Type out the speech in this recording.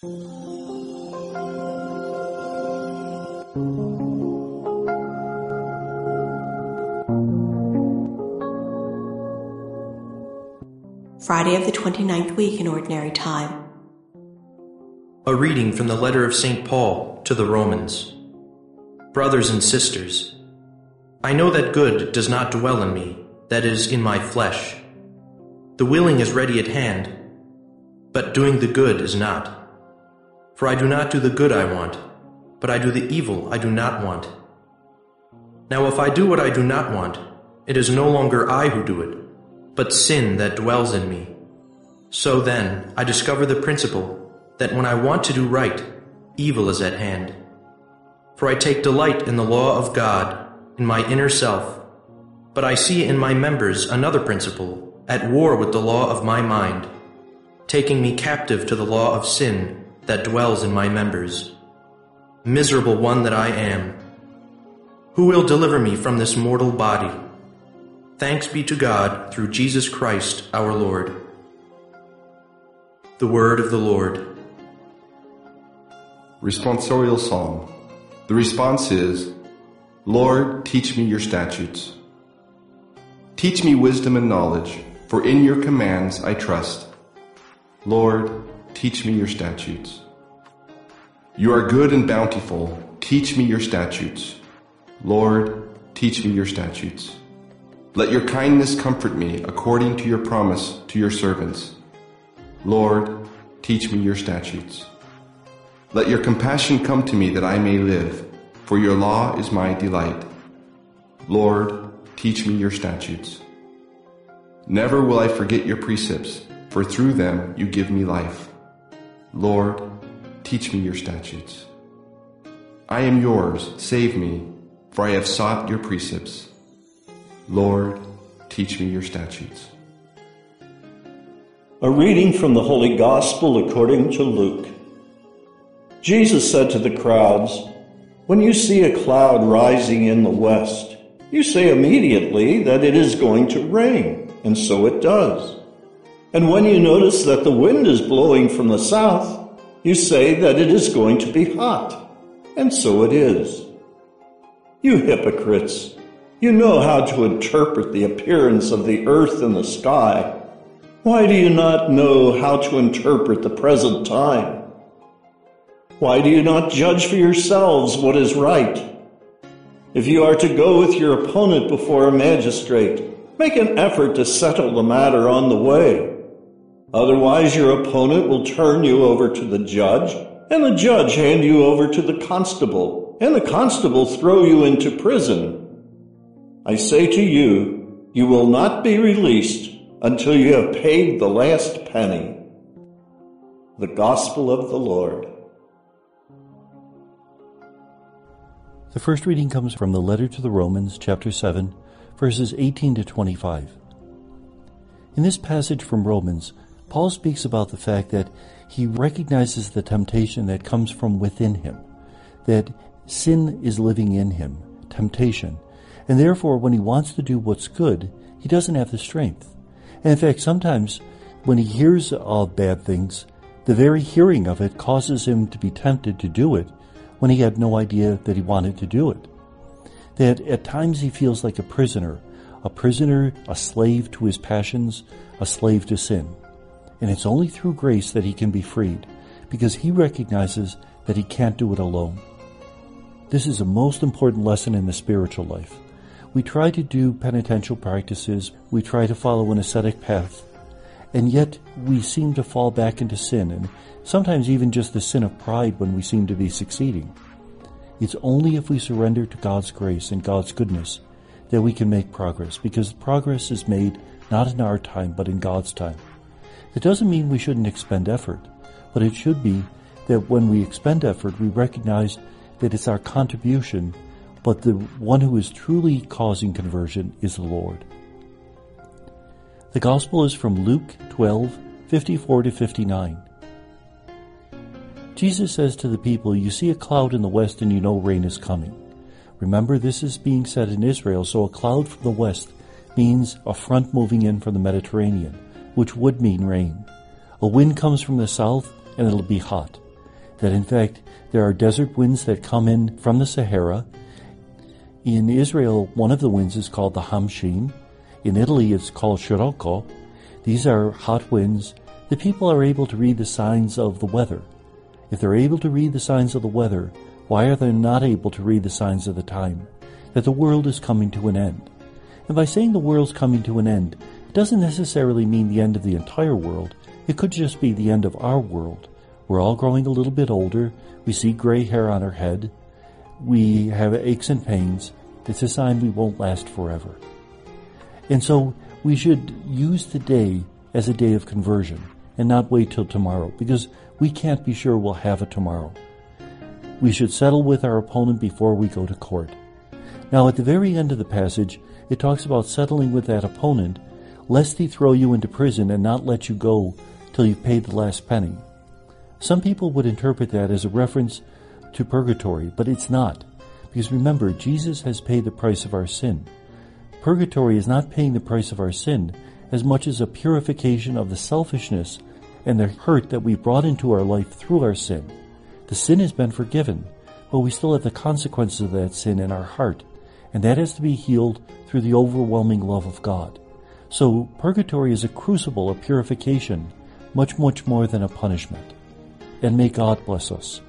Friday of the 29th week in Ordinary Time. A reading from the letter of St. Paul to the Romans. Brothers and sisters, I know that good does not dwell in me, that is, in my flesh. The willing is ready at hand, but doing the good is not. For I do not do the good I want, but I do the evil I do not want. Now if I do what I do not want, it is no longer I who do it, but sin that dwells in me. So then, I discover the principle that when I want to do right, evil is at hand. For I take delight in the law of God, in my inner self, but I see in my members another principle, at war with the law of my mind, taking me captive to the law of sin that dwells in my members. Miserable one that I am! Who will deliver me from this mortal body? Thanks be to God through Jesus Christ our Lord. The word of the Lord. Responsorial Psalm. The response is, Lord, teach me your statutes. Teach me wisdom and knowledge, for in your commands I trust. Lord, teach me your statutes. You are good and bountiful. Teach me your statutes. Lord, teach me your statutes. Let your kindness comfort me according to your promise to your servants. Lord, teach me your statutes. Let your compassion come to me that I may live, for your law is my delight. Lord, teach me your statutes. Never will I forget your precepts, for through them you give me life. Lord, teach me your statutes. I am yours, save me, for I have sought your precepts. Lord, teach me your statutes. A reading from the Holy Gospel according to Luke. Jesus said to the crowds, "When you see a cloud rising in the west, you say immediately that it is going to rain, and so it does. And when you notice that the wind is blowing from the south, you say that it is going to be hot, and so it is. You hypocrites! You know how to interpret the appearance of the earth and the sky. Why do you not know how to interpret the present time? Why do you not judge for yourselves what is right? If you are to go with your opponent before a magistrate, make an effort to settle the matter on the way. Otherwise your opponent will turn you over to the judge, and the judge hand you over to the constable, and the constable throw you into prison. I say to you, you will not be released until you have paid the last penny." The Gospel of the Lord. The first reading comes from the letter to the Romans, chapter 7, verses 18 to 25. In this passage from Romans, Paul speaks about the fact that he recognizes the temptation that comes from within him, that sin is living in him, temptation, and therefore when he wants to do what's good, he doesn't have the strength. And in fact, sometimes when he hears of bad things, the very hearing of it causes him to be tempted to do it when he had no idea that he wanted to do it. That at times he feels like a prisoner, a slave to his passions, a slave to sin. And it's only through grace that he can be freed, because he recognizes that he can't do it alone. This is a most important lesson in the spiritual life. We try to do penitential practices, we try to follow an ascetic path, and yet we seem to fall back into sin, and sometimes even just the sin of pride when we seem to be succeeding. It's only if we surrender to God's grace and God's goodness that we can make progress, because progress is made not in our time, but in God's time. It doesn't mean we shouldn't expend effort, but it should be that when we expend effort, we recognize that it's our contribution, but the one who is truly causing conversion is the Lord. The Gospel is from Luke 12, 54 to 59. Jesus says to the people, "You see a cloud in the west and you know rain is coming." Remember, this is being said in Israel, so a cloud from the west means a front moving in from the Mediterranean, which would mean rain. A wind comes from the south and it'll be hot. that in fact there are desert winds that come in from the Sahara. In Israel, one of the winds is called the Hamshin. In Italy, it's called Scirocco. These are hot winds. The people are able to read the signs of the weather. If they're able to read the signs of the weather, why are they not able to read the signs of the time? That the world is coming to an end. And by saying the world's coming to an end, it doesn't necessarily mean the end of the entire world. It could just be the end of our world. We're all growing a little bit older. We see gray hair on our head. We have aches and pains. It's a sign we won't last forever. And so we should use today as a day of conversion and not wait till tomorrow, because we can't be sure we'll have a tomorrow. We should settle with our opponent before we go to court. Now, at the very end of the passage, it talks about settling with that opponent, lest he throw you into prison and not let you go till you've paid the last penny. Some people would interpret that as a reference to purgatory, but it's not. Because remember, Jesus has paid the price of our sin. Purgatory is not paying the price of our sin as much as a purification of the selfishness and the hurt that we brought into our life through our sin. The sin has been forgiven, but we still have the consequences of that sin in our heart, and that has to be healed through the overwhelming love of God. So purgatory is a crucible of purification, much, much more than a punishment. And may God bless us.